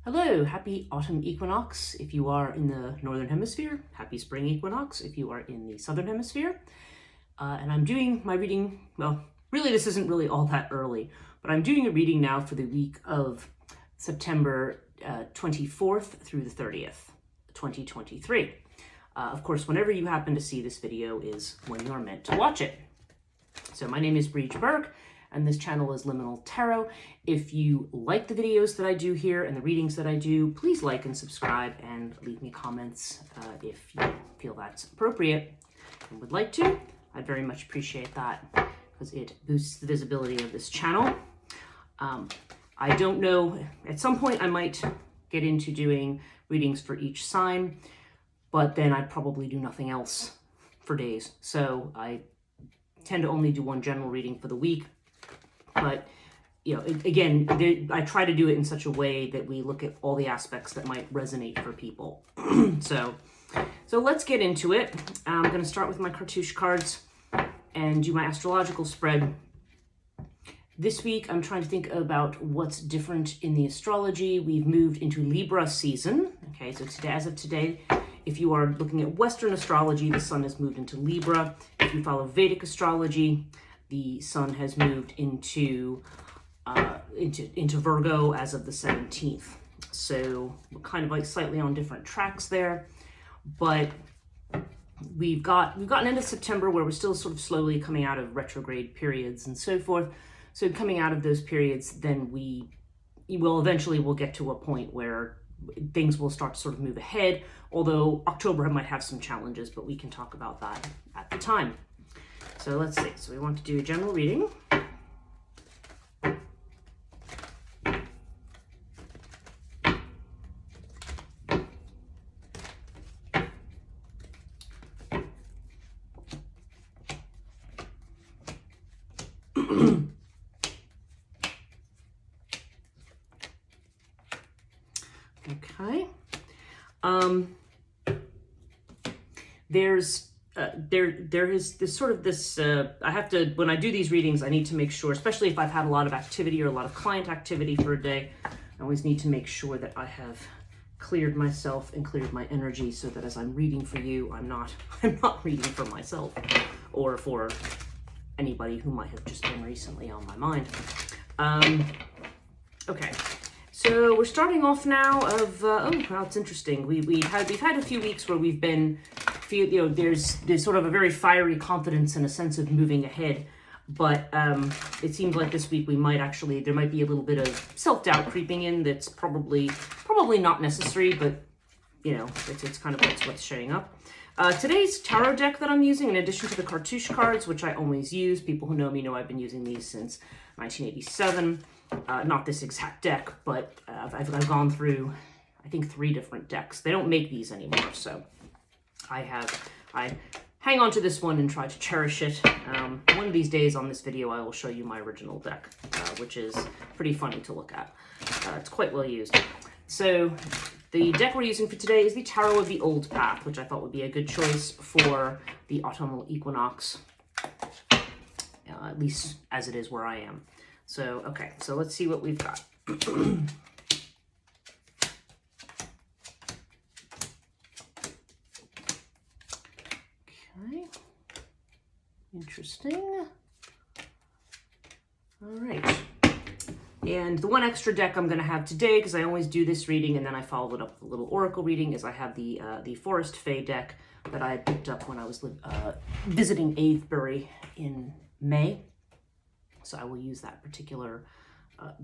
Hello, happy autumn equinox if you are in the northern hemisphere. Happy spring equinox if you are in the southern hemisphere. And I'm doing my reading, well, really this isn't really all that early, but I'm doing a reading now for the week of September 24th through the 30th, 2023. Of course, whenever you happen to see this video is when you're meant to watch it. So my name is Breege Burke, and this channel is Liminal Tarot. If you like the videos that I do here and the readings that I do, please like and subscribe and leave me comments if you feel that's appropriate and would like to. I'd very much appreciate that because it boosts the visibility of this channel. I don't know, at some point I might get into doing readings for each sign, but then I'd probably do nothing else for days. So I tend to only do one general reading for the week. But, you know, again, I try to do it in such a way that we look at all the aspects that might resonate for people. So let's get into it. I'm going to start with my cartouche cards and do my astrological spread. This week, I'm trying to think about what's different in the astrology. We've moved into Libra season. Okay, so today, as of today, if you are looking at Western astrology, the sun has moved into Libra. If you follow Vedic astrology, the sun has moved into Virgo as of the 17th. So we're kind of like slightly on different tracks there, but we've got an end of September where we're still sort of slowly coming out of retrograde periods and so forth. So coming out of those periods, then we will eventually we'll get to a point where things will start to sort of move ahead, although October might have some challenges, but we can talk about that at the time. So let's see. So we want to do a general reading. Okay. There is this sort of this, I have to, when I do these readings, I need to make sure, especially if I've had a lot of activity or a lot of client activity for a day, I always need to make sure that I have cleared myself and cleared my energy so that as I'm reading for you, I'm not reading for myself or for anybody who might have just been recently on my mind. Okay. So we're starting off now of, oh, well, it's interesting. We've had a few weeks where we've been, there's sort of a very fiery confidence and a sense of moving ahead. But it seems like this week there might be a little bit of self-doubt creeping in that's probably not necessary, but, it's kind of what's showing up. Today's tarot deck that I'm using, in addition to the cartouche cards, which I always use, people who know me know I've been using these since 1987. Not this exact deck, but I've gone through, I think, 3 different decks. They don't make these anymore, so I hang on to this one and try to cherish it. One of these days on this video, I will show you my original deck, which is pretty funny to look at. It's quite well used. So the deck we're using for today is the Tarot of the Old Path, which I thought would be a good choice for the autumnal equinox, at least as it is where I am. So, okay, so let's see what we've got. Okay, interesting. All right. And the one extra deck I'm going to have today, because I always do this reading and then I follow it up with a little oracle reading, is I have the Forest Fae deck that I picked up when I was visiting Avebury in May. So I will use that particular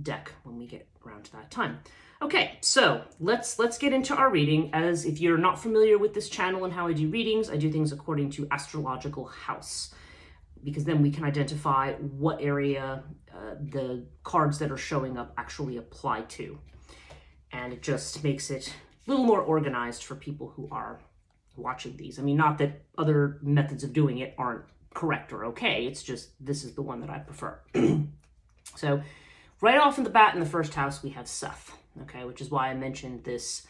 deck when we get around to that time. Okay, so let's get into our reading. As if you're not familiar with this channel and how I do readings, I do things according to astrological house, because then we can identify what area the cards that are showing up actually apply to. And it just makes it a little more organized for people who are watching these. I mean, not that other methods of doing it aren't correct or okay, it's just this is the one that I prefer. So right off in the bat in the first house we have Sept, okay, which is why I mentioned this.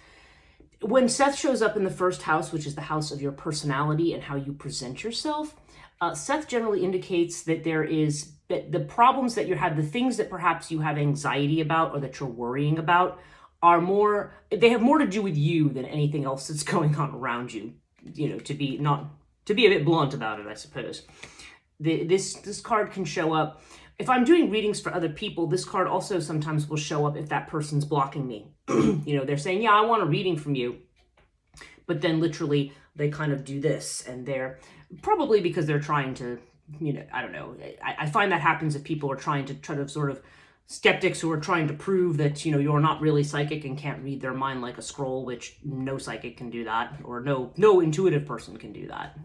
When Sept shows up in the first house, which is the house of your personality and how you present yourself, Sept generally indicates that there is the problems that you have, the things that perhaps you have anxiety about or that you're worrying about they have more to do with you than anything else that's going on around you, to be a bit blunt about it, I suppose. This card can show up. If I'm doing readings for other people, this card also sometimes will show up if that person's blocking me. They're saying, yeah, I want a reading from you. But then literally they kind of do this, and they're probably because they're trying to, I don't know. I find that happens if people are try to sort of skeptics who are trying to prove that, you're not really psychic and can't read their mind like a scroll, which no psychic can do that, or no intuitive person can do that.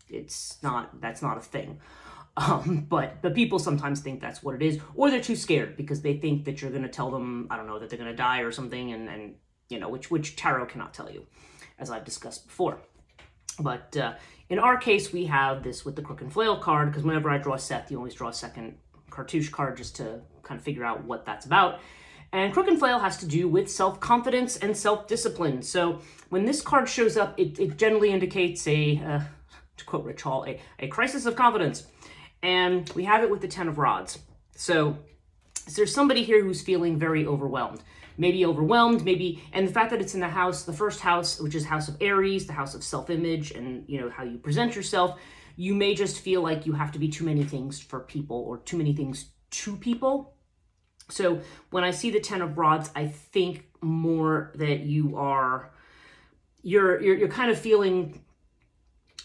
That's not a thing. But people sometimes think that's what it is, or they're too scared because they think that you're going to tell them, I don't know, that they're going to die or something, and which tarot cannot tell you, as I've discussed before. But in our case, we have this with the Crook and Flail card, because whenever I draw a Sept, you always draw a second cartouche card just to kind of figure out what that's about. And Crook and Flail has to do with self-confidence and self-discipline. So when this card shows up, it generally indicates to quote Rich Hall, a crisis of confidence. And we have it with the Ten of Rods. So there's somebody here who's feeling very overwhelmed. Maybe, and the fact that it's in the first house, which is House of Aries, the house of self-image and, how you present yourself, you may just feel like you have to be too many things for people or too many things to people. So when I see the Ten of Rods, I think more that you're kind of feeling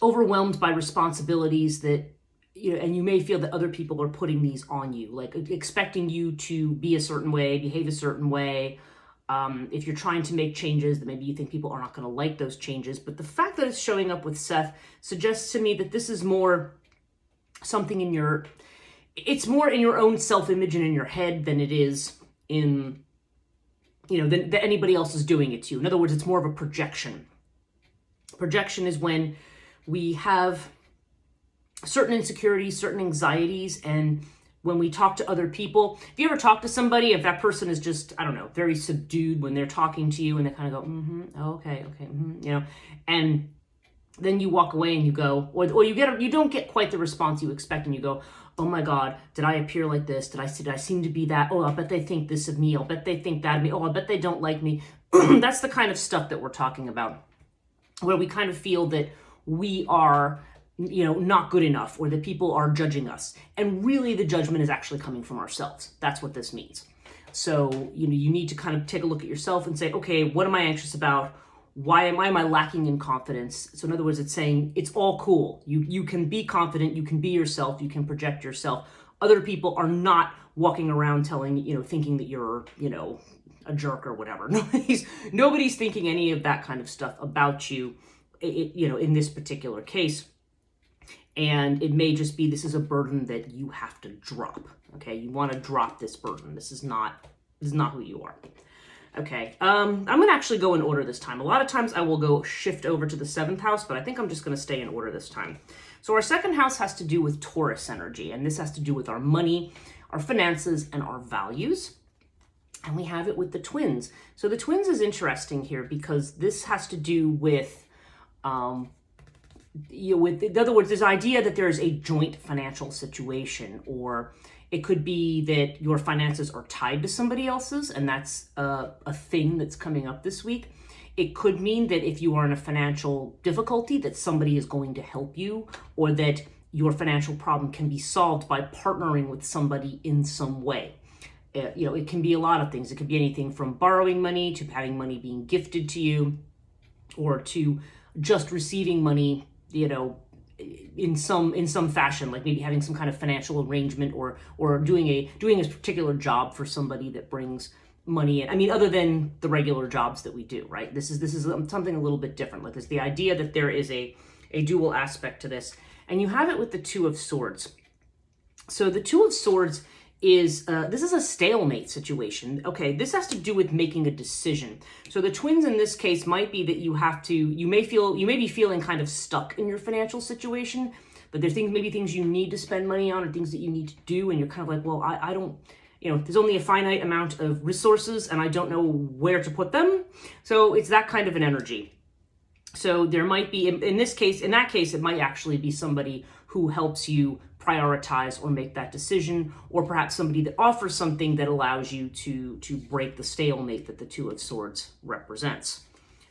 overwhelmed by responsibilities that, and you may feel that other people are putting these on you, like expecting you to be a certain way, behave a certain way. If you're trying to make changes, that maybe you think people are not going to like those changes. But the fact that it's showing up with Seth suggests to me that this is more something it's more in your own self-image and in your head than it is in, than anybody else is doing it to you. In other words, it's more of a projection. Projection is when we have certain insecurities, certain anxieties, and when we talk to other people, if you ever talk to somebody, if that person is just, I don't know, very subdued when they're talking to you and they kind of go, okay, and then you walk away and you go, or you don't get quite the response you expect, and you go, oh my God, did I appear like this? Did I seem to be that? Oh, I bet they think this of me. I'll bet they think that of me. Oh, I bet they don't like me. That's the kind of stuff that we're talking about, where we kind of feel that we are not good enough, or that people are judging us. And really the judgment is actually coming from ourselves. That's what this means. So, you need to kind of take a look at yourself and say, okay, what am I anxious about? Why am I lacking in confidence? So in other words, it's saying it's all cool. You can be confident, you can be yourself, you can project yourself. Other people are not walking around thinking that you're, a jerk or whatever. Nobody's thinking any of that kind of stuff about you, in this particular case. And it may just be, this is a burden that you have to drop. Okay, you want to drop this burden. This is not who you are. Okay, I'm going to actually go in order this time. A lot of times I will go shift over to the 7th house, but I think I'm just going to stay in order this time. So our 2nd house has to do with Taurus energy, and this has to do with our money, our finances, and our values. And we have it with the twins. So the twins is interesting here because this has to do with, in other words, this idea that there's a joint financial situation, or it could be that your finances are tied to somebody else's, and that's a thing that's coming up this week. It could mean that if you are in a financial difficulty, that somebody is going to help you, or that your financial problem can be solved by partnering with somebody in some way. It can be a lot of things. It could be anything from borrowing money to having money being gifted to you, or to just receiving money, in some fashion, like maybe having some kind of financial arrangement, or doing a particular job for somebody that brings money in. I mean, other than the regular jobs that we do, right? This is something a little bit different. Like there's the idea that there is a dual aspect to this, and you have it with the Two of Swords. So the Two of Swords is this is a stalemate situation. Okay, this has to do with making a decision. So the twins in this case might be that you may be feeling kind of stuck in your financial situation, but there's maybe things you need to spend money on, or things that you need to do, and you're kind of like, well, I don't, there's only a finite amount of resources and I don't know where to put them. So it's that kind of an energy. So there might be, in that case, it might actually be somebody who helps you prioritize or make that decision, or perhaps somebody that offers something that allows you to break the stalemate that the Two of Swords represents.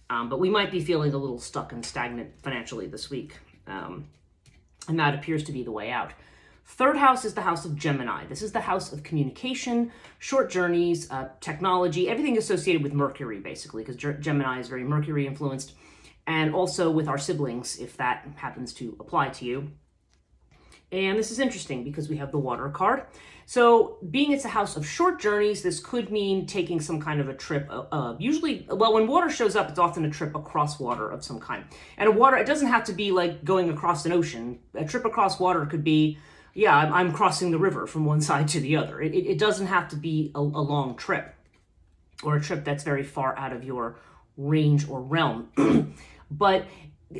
But we might be feeling a little stuck and stagnant financially this week. And that appears to be the way out. Third house is the house of Gemini. This is the house of communication, short journeys, technology, everything associated with Mercury, basically, because Gemini is very Mercury influenced, and also with our siblings, if that happens to apply to you. And this is interesting because we have the water card. So being it's a house of short journeys, this could mean taking some kind of a trip. Usually, well, when water shows up, it's often a trip across water of some kind. And it doesn't have to be like going across an ocean. A trip across water could be, yeah, I'm crossing the river from one side to the other. It doesn't have to be a long trip, or a trip that's very far out of your range or realm. But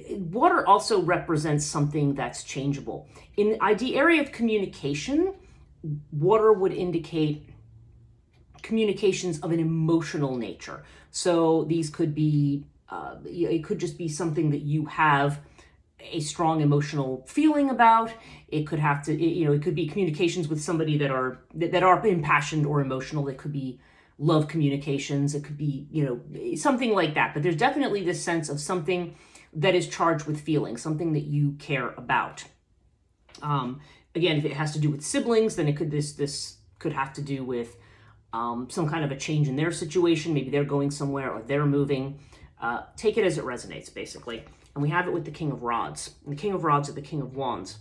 water also represents something that's changeable. In the area of communication, water would indicate communications of an emotional nature. So these could be, it could just be something that you have a strong emotional feeling about. It could have to, it could be communications with somebody that are impassioned or emotional. It could be love communications. It could be, something like that. But there's definitely this sense of something that is charged with feeling, something that you care about. Again, if it has to do with siblings, then this could have to do with some kind of a change in their situation. Maybe they're going somewhere or they're moving. Take it as it resonates, basically. And we have it with the King of Rods. And the King of Rods are the King of Wands.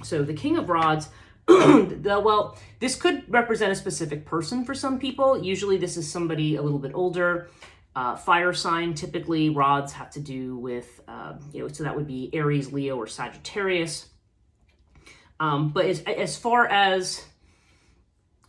So the King of Rods, well, this could represent a specific person for some people. Usually this is somebody a little bit older. Fire sign, typically rods have to do with, so that would be Aries, Leo, or Sagittarius. But as far as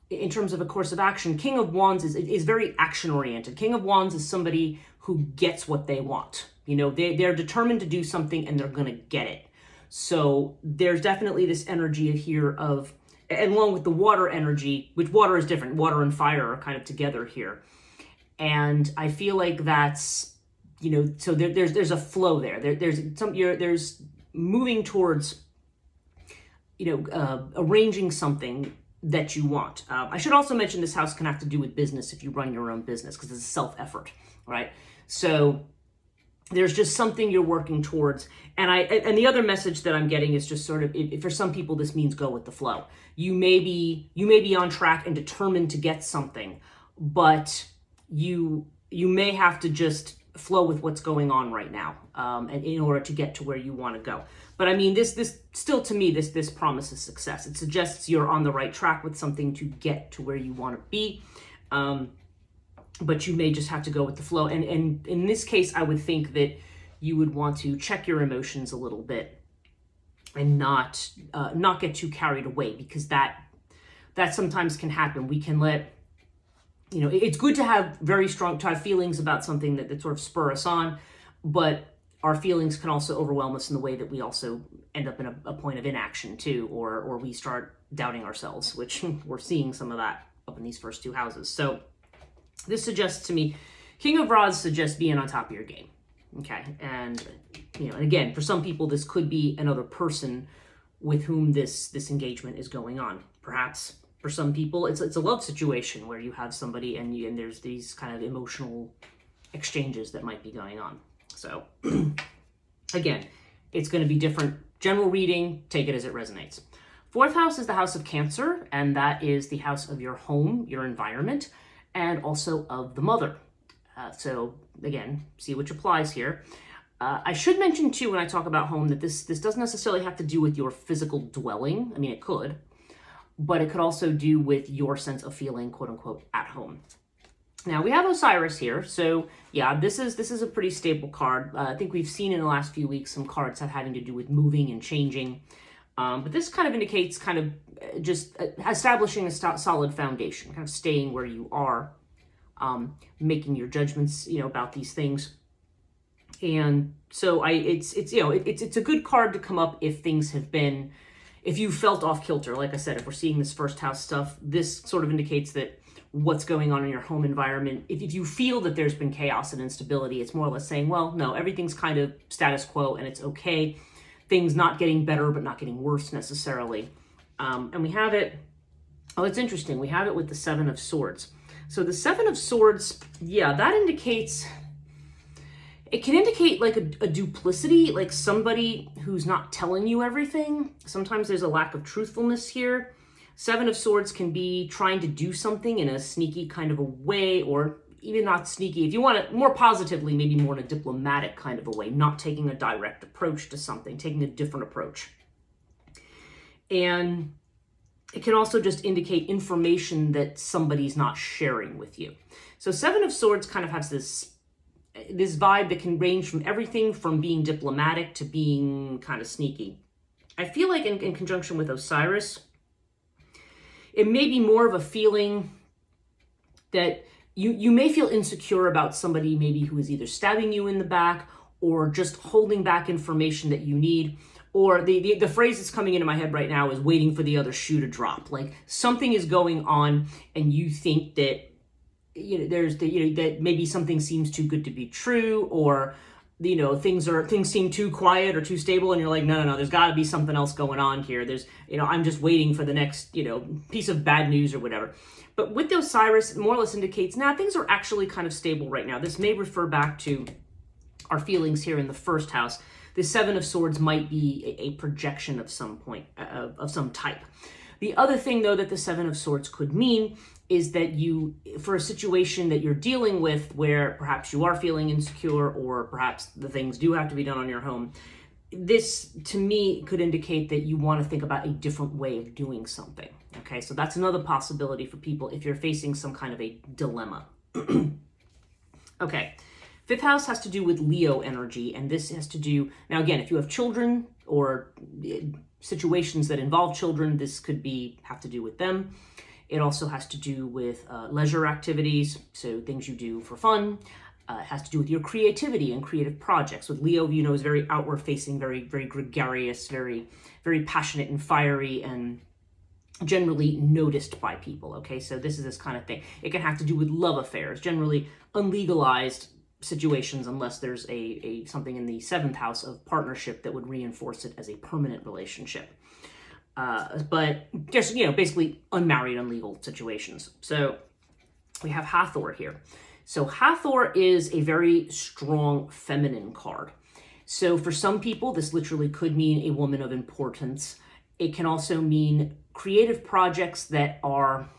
in terms of a course of action, King of Wands is very action oriented. King of Wands is somebody who gets what they want. They're determined to do something and they're going to get it. So there's definitely this energy here of, and along with the water energy, which water is different. Water and fire are kind of together here. And I feel like that's, so there's a flow there. There's moving towards, arranging something that you want. I should also mention this house can have to do with business if you run your own business, because it's a self-effort, right? So there's just something you're working towards. And the other message that I'm getting is just sort of, for some people, this means go with the flow. You may be on track and determined to get something, but you may have to just flow with what's going on right now, and in order to get to where you want to go. But I mean, this still, to me, this promises success. It suggests you're on the right track with something to get to where you want to be. But you may just have to go with the flow. And in this case, I would think that you would want to check your emotions a little bit and not get too carried away, because that sometimes can happen. We can let, it's good to have feelings about something that sort of spur us on, but our feelings can also overwhelm us in the way that we also end up in a point of inaction too, or we start doubting ourselves, which we're seeing some of that up in these first two houses. So this suggests to me, King of Rods suggests being on top of your game. Okay. And, and again, for some people, this could be another person with whom this engagement is going on. Perhaps for some people, it's a love situation where you have somebody and there's these kind of emotional exchanges that might be going on. So again, it's going to be different. General reading, take it as it resonates. Fourth house is the house of Cancer, and that is the house of your home, your environment, and also of the mother. So again, see which applies here. I should mention too, when I talk about home, that this doesn't necessarily have to do with your physical dwelling. I mean, it could, but it could also do with your sense of feeling, quote unquote, at home. Now we have Osiris here. So yeah, this is a pretty stable card. I think we've seen in the last few weeks some cards having to do with moving and changing. But this kind of indicates kind of just establishing a solid foundation, kind of staying where you are, making your judgments, about these things. And so it's a good card to come up if if you felt off kilter. Like I said, if we're seeing this first house stuff, this sort of indicates that what's going on in your home environment. If you feel that there's been chaos and instability, it's more or less saying, well, no, everything's kind of status quo and it's okay. things not getting better, but not getting worse necessarily. And we have it, oh, it's interesting. We have it with the Seven of Swords. So the Seven of Swords, yeah, that indicates, it can indicate like a duplicity, like somebody who's not telling you everything. Sometimes there's a lack of truthfulness here. Seven of Swords can be trying to do something in a sneaky kind of a way, or even not sneaky. If you want it more positively, maybe more in a diplomatic kind of a way, not taking a direct approach to something, taking a different approach. And it can also just indicate information that somebody's not sharing with you. So Seven of Swords kind of has this vibe that can range from everything from being diplomatic to being kind of sneaky. I feel like in conjunction with Osiris, it may be more of a feeling that you may feel insecure about somebody maybe who is either stabbing you in the back or just holding back information that you need. Or the phrase that's coming into my head right now is waiting for the other shoe to drop. Like something is going on and you think that, that maybe something seems too good to be true, or, things seem too quiet or too stable. And you're like, no, there's gotta be something else going on here. There's, I'm just waiting for the next, piece of bad news or whatever. But with the Osiris, it more or less indicates, things are actually kind of stable right now. This may refer back to our feelings here in the first house. The Seven of Swords might be a projection of some point, of some type. The other thing, though, that the Seven of Swords could mean is that for a situation that you're dealing with where perhaps you are feeling insecure, or perhaps the things do have to be done on your home, this, to me, could indicate that you want to think about a different way of doing something. Okay, so that's another possibility for people if you're facing some kind of a dilemma. Okay. Fifth house has to do with Leo energy, and this has to do, now again, if you have children or situations that involve children, this could have to do with them. It also has to do with leisure activities, so things you do for fun. It has to do with your creativity and creative projects. With Leo, is very outward facing, very, very gregarious, very, very passionate and fiery, and generally noticed by people. Okay, so this is this kind of thing. It can have to do with love affairs, generally unlegalized situations, unless there's a something in the seventh house of partnership that would reinforce it as a permanent relationship. But just, basically unmarried, unlegal situations. So we have Hathor here. So Hathor is a very strong feminine card. So for some people, this literally could mean a woman of importance. It can also mean creative projects that are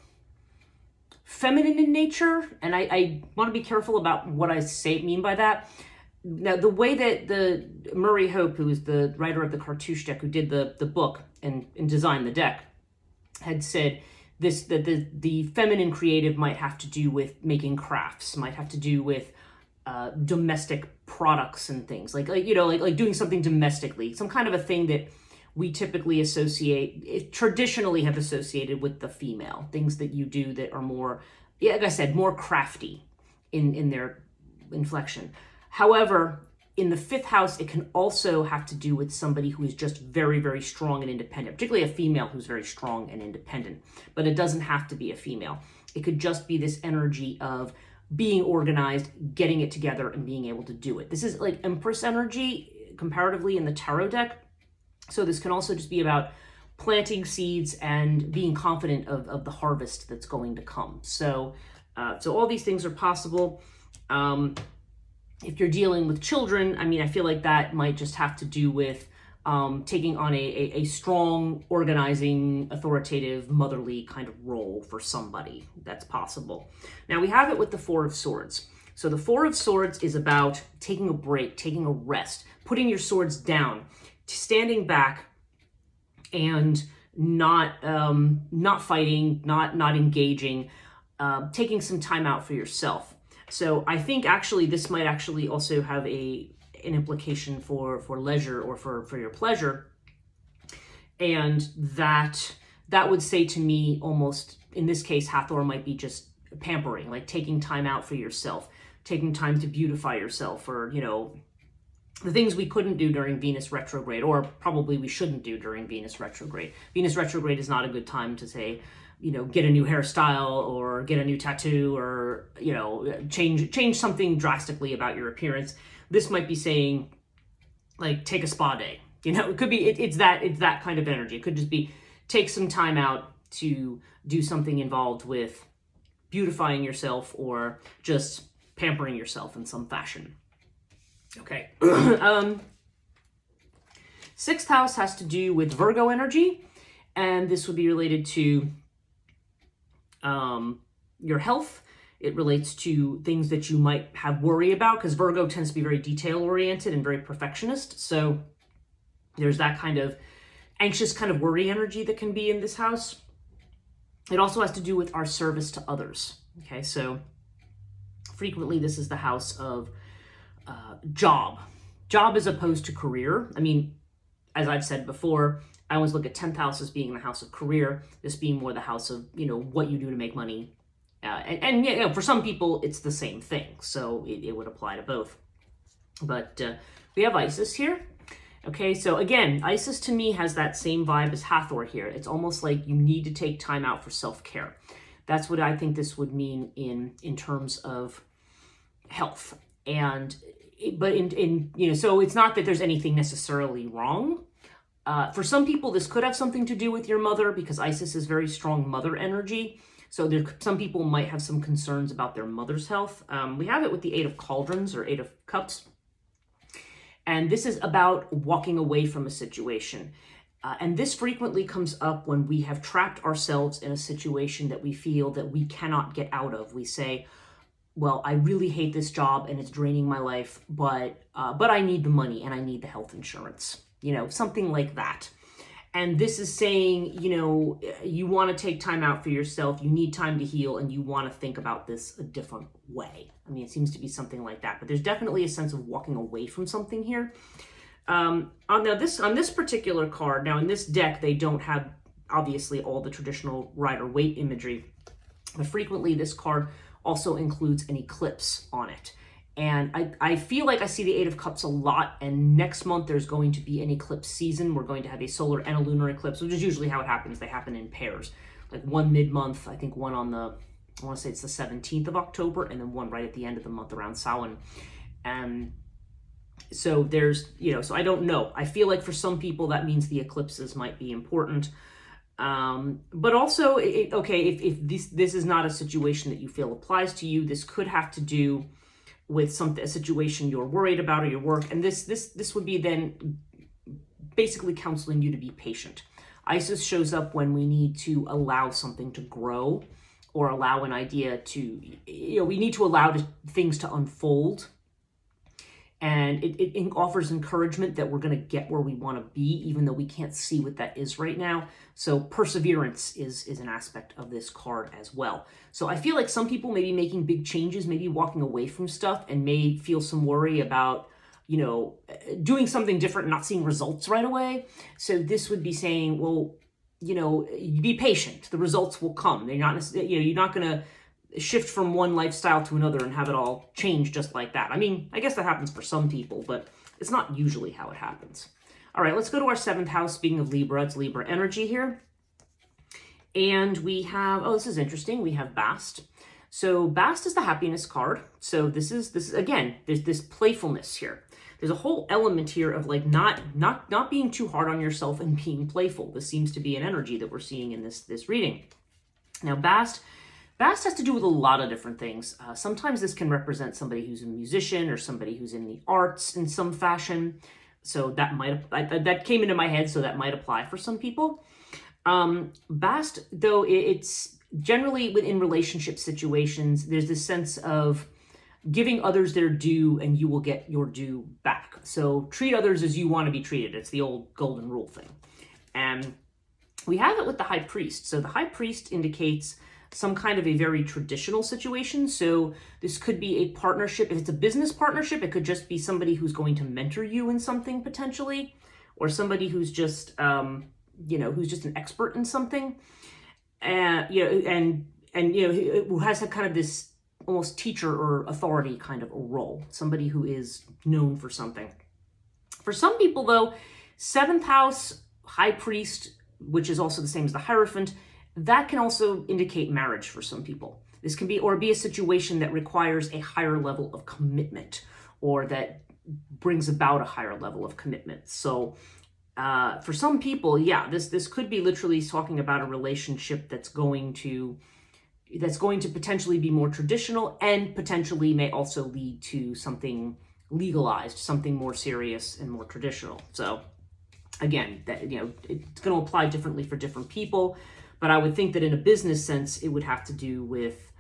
feminine in nature, and I want to be careful about what I mean by that. Now, the way that the Murray Hope, who is the writer of the Cartouche deck, who did the book and designed the deck, had said this, that the feminine creative might have to do with making crafts, might have to do with domestic products and things, like doing something domestically, some kind of a thing that we typically traditionally have associated with the female, things that you do that are more, like I said, more crafty in their inflection. However, in the fifth house, it can also have to do with somebody who is just very, very strong and independent, particularly a female who's very strong and independent. But it doesn't have to be a female. It could just be this energy of being organized, getting it together, and being able to do it. This is like Empress energy comparatively in the tarot deck. So this can also just be about planting seeds and being confident of the harvest that's going to come. So all these things are possible. If you're dealing with children, I feel like that might just have to do with taking on a strong, organizing, authoritative, motherly kind of role for somebody. That's possible. Now we have it with the Four of Swords. So the Four of Swords is about taking a break, taking a rest, putting your swords down, standing back and not fighting, not engaging, taking some time out for yourself. So I think actually this might actually also have an implication for leisure or for your pleasure. And that would say to me, almost in this case, Hathor might be just pampering, like taking time out for yourself, taking time to beautify yourself, or, the things we couldn't do during Venus retrograde, or probably we shouldn't do during Venus retrograde. Venus retrograde is not a good time to say, get a new hairstyle or get a new tattoo or, change something drastically about your appearance. This might be saying, like, take a spa day, it could be, it's that kind of energy. It could just be take some time out to do something involved with beautifying yourself or just pampering yourself in some fashion. Okay. Sixth house has to do with Virgo energy, and this would be related to your health. It relates to things that you might have worry about, because Virgo tends to be very detail-oriented and very perfectionist. So there's that kind of anxious kind of worry energy that can be in this house. It also has to do with our service to others. Okay, so frequently this is the house of job as opposed to career. I mean, as I've said before, I always look at 10th house as being the house of career, this being more the house of, what you do to make money. And for some people, it's the same thing. So it would apply to both. But we have Isis here. Okay, so again, Isis to me has that same vibe as Hathor here. It's almost like you need to take time out for self-care. That's what I think this would mean in terms of health. But so it's not that there's anything necessarily wrong. For some people, this could have something to do with your mother, because Isis is very strong mother energy. So some people might have some concerns about their mother's health. We have it with the 8 of Cauldrons or 8 of Cups. And this is about walking away from a situation. And this frequently comes up when we have trapped ourselves in a situation that we feel that we cannot get out of. We say, well, I really hate this job and it's draining my life, but I need the money and I need the health insurance, something like that. And this is saying, you want to take time out for yourself, you need time to heal, and you want to think about this a different way. I mean, it seems to be something like that, but there's definitely a sense of walking away from something here. On this particular card, now in this deck, they don't have, obviously, all the traditional Rider-Waite imagery, but frequently this card also includes an eclipse on it. And I feel like I see the 8 of Cups a lot, and next month there's going to be an eclipse season. We're going to have a solar and a lunar eclipse, which is usually how it happens. They happen in pairs, like one mid-month, I think one on I want to say it's the 17th of October, and then one right at the end of the month around Samhain. And so there's, so I don't know. I feel like for some people that means the eclipses might be important. But also, if this is not a situation that you feel applies to you, this could have to do with a situation you're worried about or your work. And this would be then basically counseling you to be patient. Isis shows up when we need to allow something to grow or allow an idea to, we need to allow things to unfold. And it offers encouragement that we're going to get where we want to be, even though we can't see what that is right now. So perseverance is an aspect of this card as well. So I feel like some people may be making big changes, maybe walking away from stuff, and may feel some worry about, doing something different and not seeing results right away. So this would be saying, well, be patient. The results will come. They're not, you're not going to shift from one lifestyle to another and have it all change just like that. I mean, I guess that happens for some people, but it's not usually how it happens. All right, let's go to our 7th house. Speaking of Libra, it's Libra energy here. And we have, this is interesting. We have Bast. So Bast is the happiness card. So this is again, there's this playfulness here. There's a whole element here of like not being too hard on yourself and being playful. This seems to be an energy that we're seeing in this reading. Now, Bast has to do with a lot of different things. Sometimes this can represent somebody who's a musician or somebody who's in the arts in some fashion. So that came into my head, so that might apply for some people. Bast, though, it's generally within relationship situations, there's this sense of giving others their due and you will get your due back. So treat others as you want to be treated. It's the old golden rule thing. And we have it with the High Priest. So the High Priest indicates some kind of a very traditional situation. So this could be a partnership. If it's a business partnership, it could just be somebody who's going to mentor you in something potentially, or somebody who's just, who's just an expert in something, who has a kind of this almost teacher or authority kind of a role, somebody who is known for something. For some people, though, 7th house, High Priest, which is also the same as the Hierophant, that can also indicate marriage for some people. This can be a situation that requires a higher level of commitment, or that brings about a higher level of commitment. So for some people, yeah, this could be literally talking about a relationship that's going to potentially be more traditional and potentially may also lead to something legalized, something more serious and more traditional. So again, that, it's going to apply differently for different people, but I would think that in a business sense, it would have to do with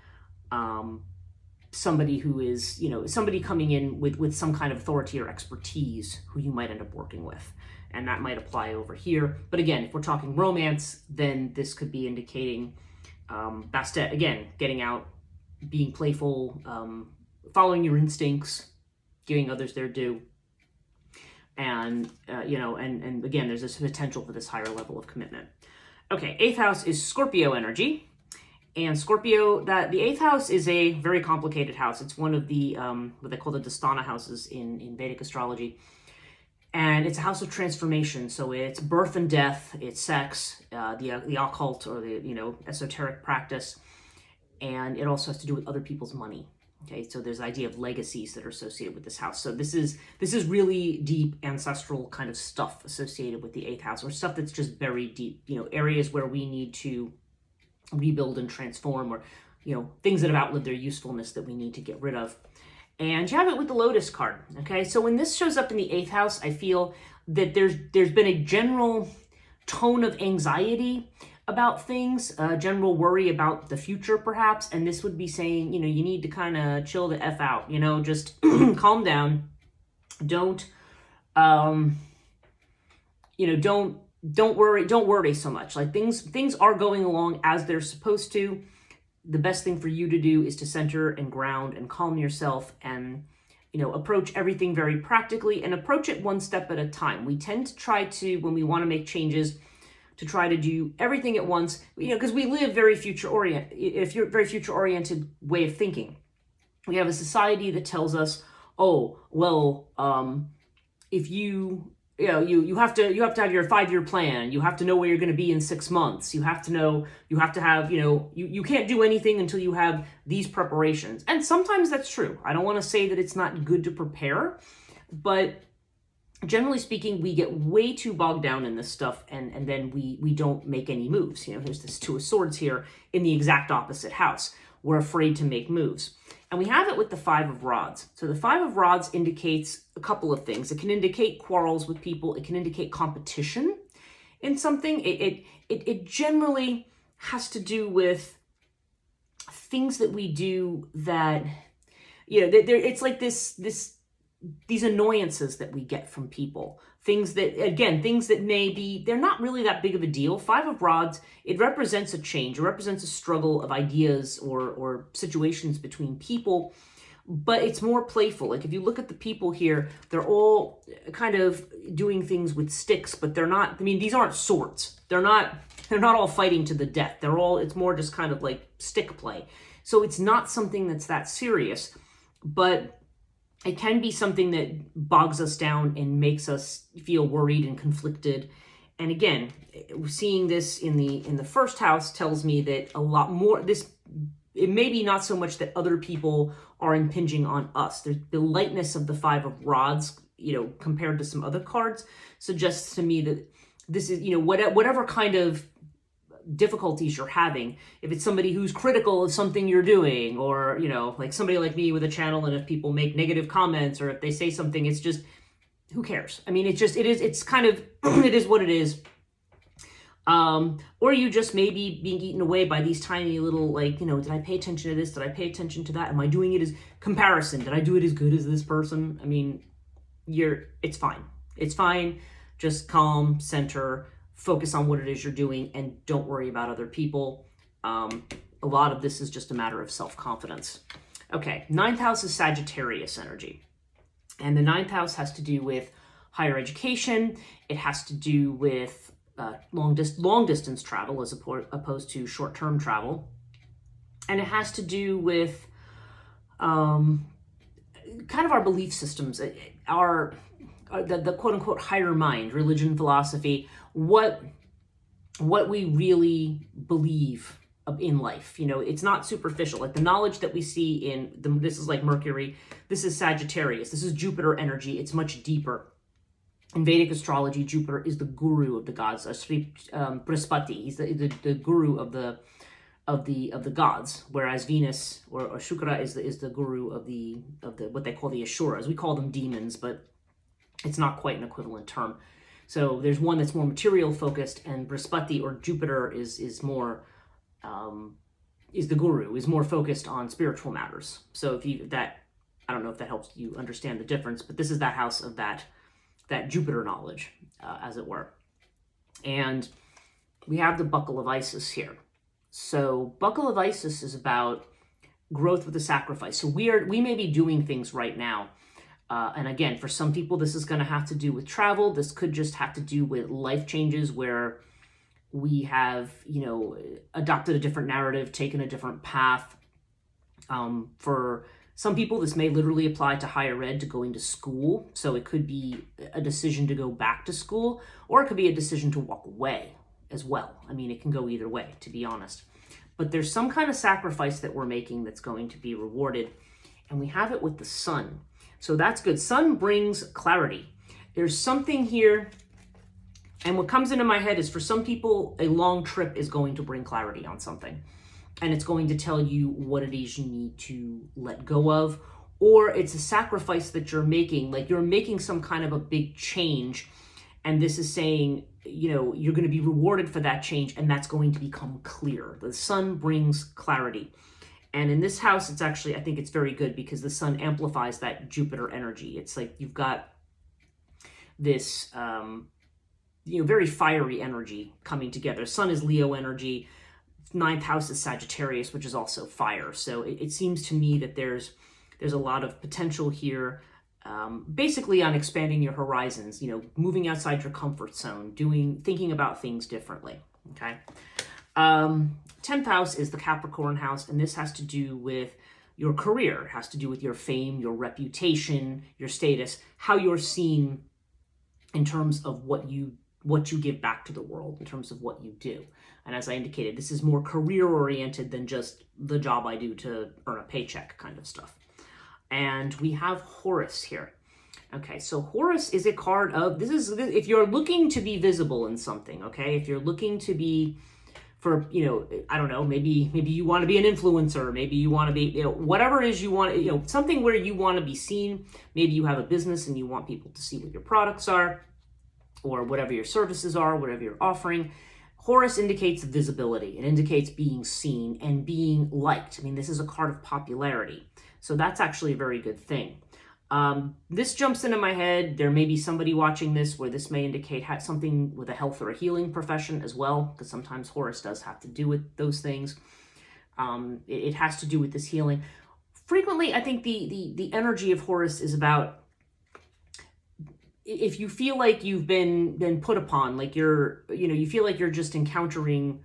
somebody who is, somebody coming in with some kind of authority or expertise who you might end up working with. And that might apply over here. But again, if we're talking romance, then this could be indicating Bastet, again, getting out, being playful, following your instincts, giving others their due. And, and again, there's this potential for this higher level of commitment. Okay, 8th house is Scorpio energy. And Scorpio, the 8th house is a very complicated house. It's one of the, what they call the Dastana houses in Vedic astrology. And it's a house of transformation. So it's birth and death, it's sex, the occult or the, esoteric practice. And it also has to do with other people's money. Okay, so there's the idea of legacies that are associated with this house. So this is really deep ancestral kind of stuff associated with the 8th house, or stuff that's just very deep, areas where we need to rebuild and transform, or, things that have outlived their usefulness that we need to get rid of. And you have it with the Lotus card. Okay, so when this shows up in the 8th house, I feel that there's been a general tone of anxiety about things, general worry about the future, perhaps. And this would be saying, you need to kind of chill the F out, just calm down. Don't, don't worry so much. Like things are going along as they're supposed to. The best thing for you to do is to center and ground and calm yourself and, approach everything very practically and approach it one step at a time. We tend to try to, when we want to make changes, to try to do everything at once, because we live very very future-oriented way of thinking. We have a society that tells us, oh, well, if you have to have your 5-year plan. You have to know where you're going to be in 6 months. You have to have, you can't do anything until you have these preparations. And sometimes that's true. I don't want to say that it's not good to prepare, but generally speaking, we get way too bogged down in this stuff, and then we don't make any moves. There's this 2 of Swords here in the exact opposite house. We're afraid to make moves. And we have it with the 5 of Rods. So the 5 of Rods indicates a couple of things. It can indicate quarrels with people. It can indicate competition in something. It generally has to do with things that we do that, it's like these annoyances that we get from people. Things that may be, they're not really that big of a deal. 5 of Rods, it represents a change. It represents a struggle of ideas or situations between people, but it's more playful. Like if you look at the people here, they're all kind of doing things with sticks, but they're not, these aren't swords. They're not all fighting to the death. It's more just kind of like stick play. So it's not something that's that serious, but it can be something that bogs us down and makes us feel worried and conflicted. And again, seeing this in the first house tells me that a lot more, it may be not so much that other people are impinging on us. There's the lightness of the 5 of Rods, compared to some other cards, suggests to me that this is, whatever kind of difficulties you're having, if it's somebody who's critical of something you're doing, or like somebody like me with a channel, and if people make negative comments or if they say something, it's just, who cares? It's kind of it is what it is. Or you just maybe being eaten away by these tiny little, did I pay attention to this? Did I pay attention to that? Am I doing it as comparison? Did I do it as good as this person? It's fine. It's fine. Just calm, center, focus on what it is you're doing, and don't worry about other people. A lot of this is just a matter of self-confidence. Okay, 9th house is Sagittarius energy. And the 9th house has to do with higher education. It has to do with long distance travel as opposed to short-term travel. And it has to do with kind of our belief systems, the quote-unquote higher mind, religion, philosophy, what we really believe in life. It's not superficial. Like the knowledge that we see this is like Mercury, this is Sagittarius, this is Jupiter energy, it's much deeper. In Vedic astrology, Jupiter is the guru of the gods. Sri Brihaspati, he's the guru of the gods, whereas Venus or Shukra is the guru of the what they call the Asuras. We call them demons, but it's not quite an equivalent term. So there's one that's more material focused, and Brihaspati or Jupiter is more is the guru, is more focused on spiritual matters. So I don't know if that helps you understand the difference, but this is that house of that Jupiter knowledge, as it were. And we have the buckle of Isis here. So buckle of Isis is about growth with the sacrifice. So we may be doing things right now. And again, for some people, this is going to have to do with travel. This could just have to do with life changes where we have, adopted a different narrative, taken a different path. For some people, this may literally apply to higher ed, to going to school. So it could be a decision to go back to school, or it could be a decision to walk away as well. I mean, it can go either way, to be honest. But there's some kind of sacrifice that we're making that's going to be rewarded. And we have it with the sun. So that's good. Sun brings clarity. There's something here. And what comes into my head is, for some people, a long trip is going to bring clarity on something. And it's going to tell you what it is you need to let go of. Or it's a sacrifice that you're making, like you're making some kind of a big change. And this is saying, you're going to be rewarded for that change, and that's going to become clear. The sun brings clarity. And in this house, it's actually, I think it's very good because the sun amplifies that Jupiter energy. It's like you've got this, very fiery energy coming together. Sun is Leo energy. Ninth house is Sagittarius, which is also fire. So it seems to me that there's a lot of potential here, basically on expanding your horizons, moving outside your comfort zone, thinking about things differently. Okay. 10th house is the Capricorn house, and this has to do with your career. It has to do with your fame, your reputation, your status, how you're seen in terms of what you give back to the world, in terms of what you do. And as I indicated, this is more career-oriented than just the job I do to earn a paycheck kind of stuff. And we have Horus here. Okay, so Horus is a card of, if you're looking to be visible in something, okay? If you're looking to be, for, I don't know, maybe you want to be an influencer, maybe you want to be, whatever it is you want, something where you want to be seen. Maybe you have a business and you want people to see what your products are, or whatever your services are, whatever you're offering. Horus indicates visibility. It indicates being seen and being liked. I mean, this is a card of popularity. So that's actually a very good thing. This jumps into my head. There may be somebody watching this where this may indicate something with a health or a healing profession as well, because sometimes Horus does have to do with those things. It has to do with this healing. Frequently, I think the energy of Horus is about, if you feel like you've been put upon, like you feel like you're just encountering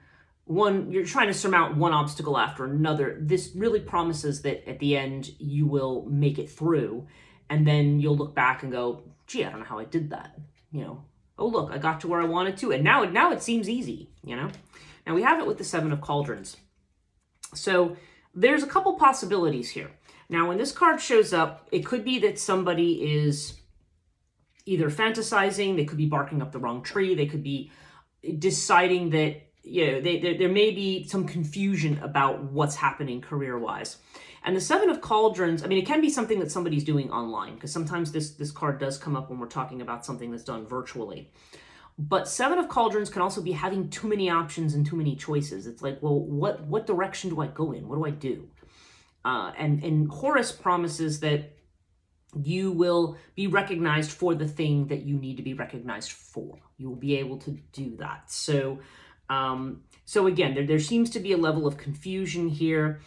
you're trying to surmount one obstacle after another, this really promises that at the end you will make it through. And then you'll look back and go, gee, I don't know how I did that. Oh, look, I got to where I wanted to. And now it seems easy, Now we have it with the Seven of Cauldrons. So there's a couple possibilities here. Now, when this card shows up, it could be that somebody is either fantasizing, they could be barking up the wrong tree, they could be deciding that, there may be some confusion about what's happening career-wise. And the Seven of Cauldrons, I mean, it can be something that somebody's doing online, because sometimes this card does come up when we're talking about something that's done virtually. But Seven of Cauldrons can also be having too many options and too many choices. It's like, well, what direction do I go in? What do I do? And Horus promises that you will be recognized for the thing that you need to be recognized for. You will be able to do that. So again, there seems to be a level of confusion here.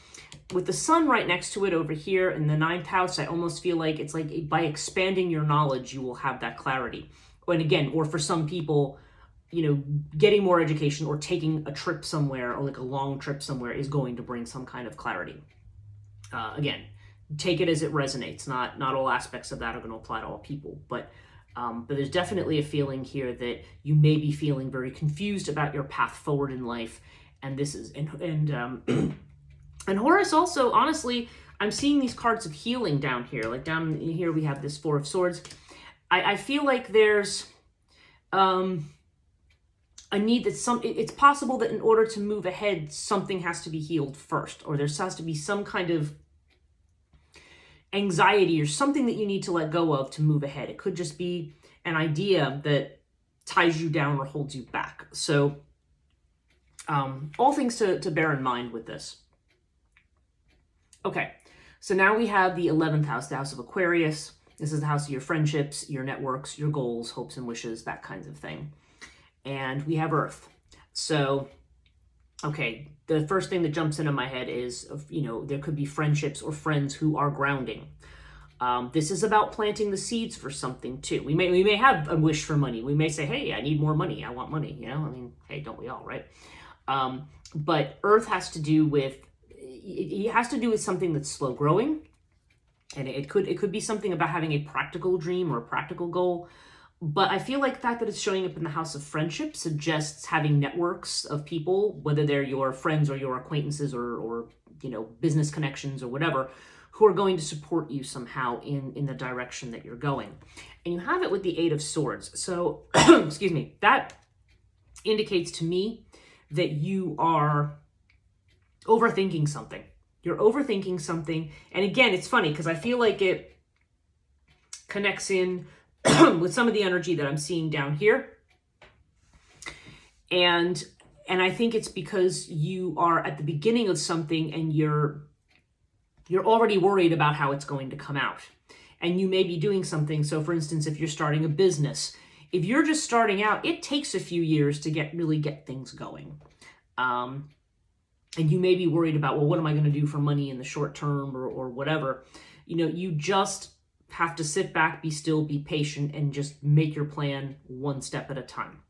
With the sun right next to it over here in the 9th house, I almost feel like it's like by expanding your knowledge, you will have that clarity. And again, or for some people, getting more education or taking a trip somewhere, or like a long trip somewhere, is going to bring some kind of clarity. Again, take it as it resonates. Not all aspects of that are going to apply to all people, but there's definitely a feeling here that you may be feeling very confused about your path forward in life. And this is, and Horus also, honestly, I'm seeing these cards of healing down here. Like down here, we have this Four of Swords. I feel like there's a need that it's possible that in order to move ahead, something has to be healed first, or there has to be some kind of anxiety or something that you need to let go of to move ahead. It could just be an idea that ties you down or holds you back. So all things to bear in mind with this. Okay, so now we have the 11th house, the house of Aquarius. This is the house of your friendships, your networks, your goals, hopes and wishes, that kinds of thing. And we have Earth. So, okay, the first thing that jumps into my head is, there could be friendships or friends who are grounding. This is about planting the seeds for something too. We may have a wish for money. We may say, hey, I need more money. I want money. Hey, don't we all, right? But Earth has to do with, it has to do with something that's slow growing. And it could be something about having a practical dream or a practical goal. But I feel like the fact that it's showing up in the house of friendship suggests having networks of people, whether they're your friends or your acquaintances or business connections or whatever, who are going to support you somehow in the direction that you're going. And you have it with the 8 of Swords. So, excuse me, that indicates to me that you are overthinking something. You're overthinking something. And again, it's funny because I feel like it connects in with some of the energy that I'm seeing down here. And I think it's because you are at the beginning of something and you're already worried about how it's going to come out. And you may be doing something. So for instance, if you're starting a business, if you're just starting out, it takes a few years to really get things going. And you may be worried about, well, what am I going to do for money in the short term or whatever? You just have to sit back, be still, be patient, and just make your plan one step at a time.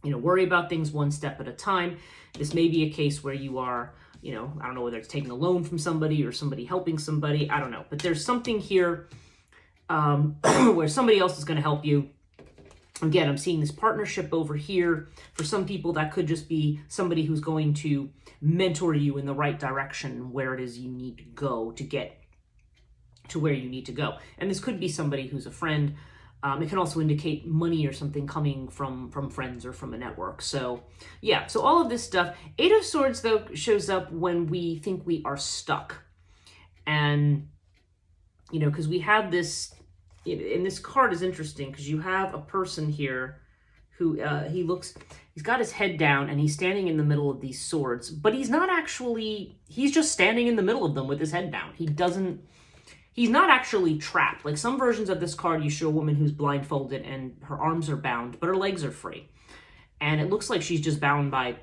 Worry about things one step at a time. This may be a case where you are, I don't know whether it's taking a loan from somebody or somebody helping somebody. I don't know. But there's something here where somebody else is going to help you. Again, I'm seeing this partnership over here. For some people, that could just be somebody who's going to mentor you in the right direction, where it is you need to go to get to where you need to go. And this could be somebody who's a friend. It can also indicate money or something coming from friends or from a network. So yeah, so all of this stuff. 8 of Swords, though, shows up when we think we are stuck. And, because we have this, and this card is interesting because you have a person here who he's got his head down and he's standing in the middle of these swords, but he's just standing in the middle of them with his head down. He's not actually trapped. Like some versions of this card, you show a woman who's blindfolded and her arms are bound, but her legs are free. And it looks like she's just bound by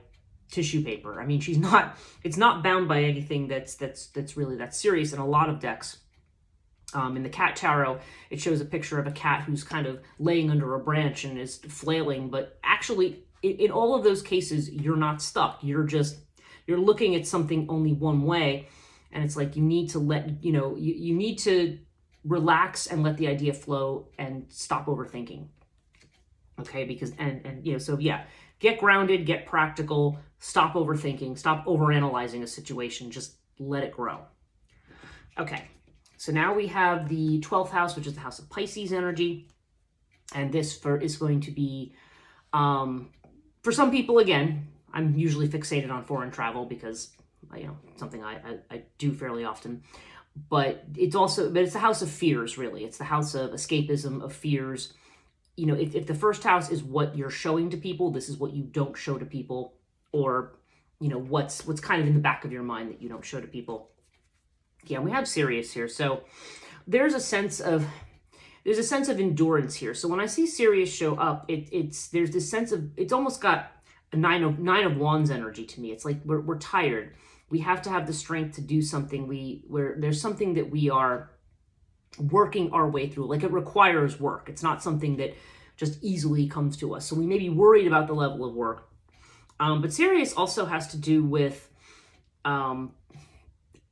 tissue paper. I mean, it's not bound by anything that's really that serious in a lot of decks. In the Cat Tarot, it shows a picture of a cat who's kind of laying under a branch and is flailing. But actually, in all of those cases, you're not stuck. You're looking at something only one way. And it's like you need to you need to relax and let the idea flow and stop overthinking. Okay, because so yeah, get grounded, get practical, stop overthinking, stop overanalyzing a situation, just let it grow. Okay, so now we have the 12th house, which is the house of Pisces energy. And this is going to be, for some people, again, I'm usually fixated on foreign travel because something I do fairly often, but it's the house of fears, really. It's the house of escapism, of fears. If the first house is what you're showing to people, this is what you don't show to people, or, what's kind of in the back of your mind that you don't show to people. Yeah, we have Sirius here. So there's a sense of endurance here. So when I see Sirius show up, there's this sense of, it's almost got a nine of wands energy to me. It's like we're tired. We have to have the strength to do something. Where there's something that we are working our way through. Like it requires work. It's not something that just easily comes to us. So we may be worried about the level of work. But Sirius also has to do with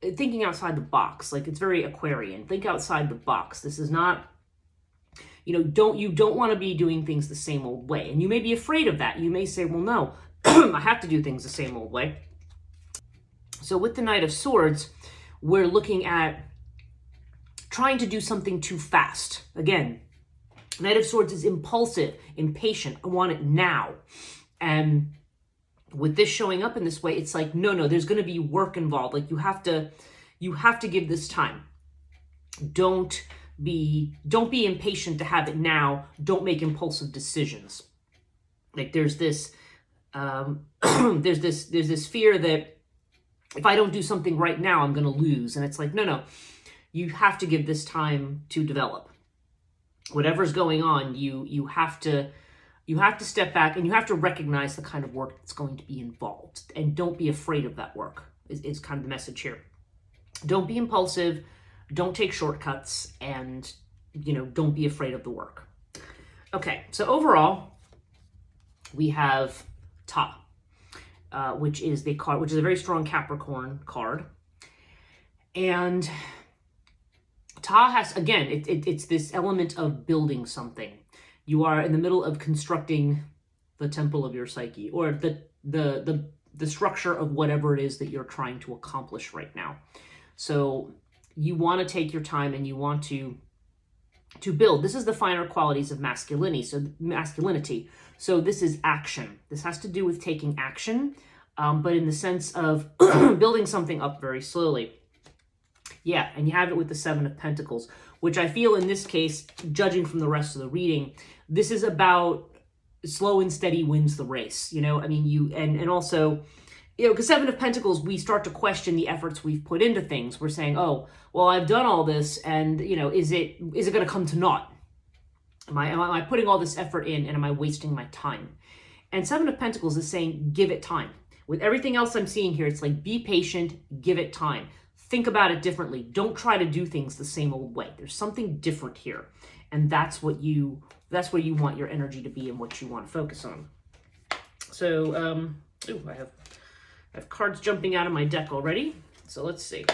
thinking outside the box. Like it's very Aquarian. Think outside the box. This is not, you don't want to be doing things the same old way. And you may be afraid of that. You may say, well, no, I have to do things the same old way. So with the Knight of Swords, we're looking at trying to do something too fast. Again, Knight of Swords is impulsive, impatient. I want it now. And with this showing up in this way, it's like, no, there's going to be work involved. Like you have to give this time. Don't be impatient to have it now. Don't make impulsive decisions. Like there's this there's this fear that if I don't do something right now, I'm going to lose. And it's like, no, you have to give this time to develop. Whatever's going on, you have to step back, and you have to recognize the kind of work that's going to be involved, and don't be afraid of that work is kind of the message here. Don't be impulsive, don't take shortcuts, and don't be afraid of the work. Okay, so overall we have Ta, which is a very strong Capricorn card. And Ta has, again, it's this element of building something. You are in the middle of constructing the temple of your psyche, or the structure of whatever it is that you're trying to accomplish right now. So you want to take your time and you want to build. This is the finer qualities of masculinity. So this is action. This has to do with taking action, but in the sense of building something up very slowly. Yeah, and you have it with the Seven of Pentacles, which I feel in this case, judging from the rest of the reading, this is about slow and steady wins the race. And also, because Seven of Pentacles, we start to question the efforts we've put into things. We're saying, oh, well, I've done all this, and is it going to come to naught? Am I putting all this effort in, and am I wasting my time? And Seven of Pentacles is saying, give it time. With everything else I'm seeing here, it's like, be patient, give it time. Think about it differently. Don't try to do things the same old way. There's something different here. And that's where you want your energy to be and what you want to focus on. So, I have cards jumping out of my deck already. So let's see.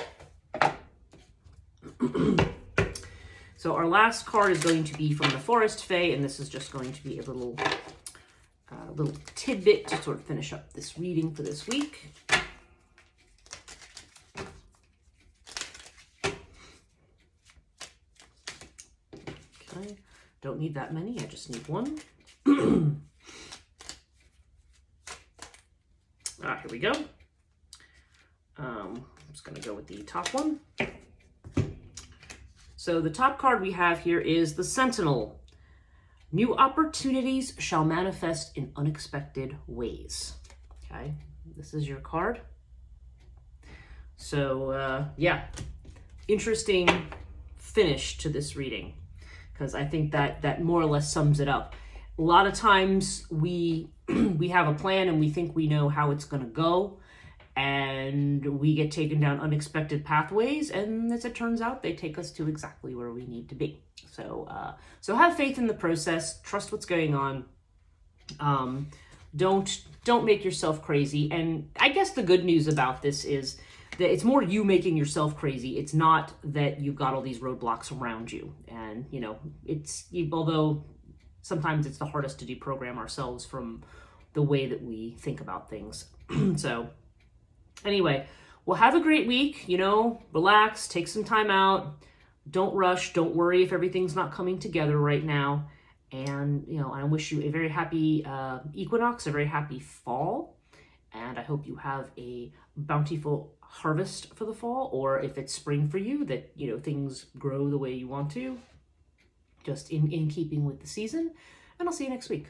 So our last card is going to be from the Forest Fae, and this is just going to be a little tidbit to sort of finish up this reading for this week. Okay, don't need that many, I just need one. Here we go. I'm just going to go with the top one. So the top card we have here is the Sentinel. New opportunities shall manifest in unexpected ways. Okay, this is your card. So yeah, interesting finish to this reading, because I think that more or less sums it up. A lot of times we have a plan and we think we know how it's going to go, and we get taken down unexpected pathways, and as it turns out, they take us to exactly where we need to be. So have faith in the process, trust what's going on. Don't make yourself crazy. And I guess the good news about this is that it's more you making yourself crazy. It's not that you've got all these roadblocks around you. And, although sometimes it's the hardest to deprogram ourselves from the way that we think about things. So anyway, well, have a great week, relax, take some time out. Don't rush. Don't worry if everything's not coming together right now. And, I wish you a very happy equinox, a very happy fall. And I hope you have a bountiful harvest for the fall, or if it's spring for you, that, things grow the way you want to, just in keeping with the season. And I'll see you next week.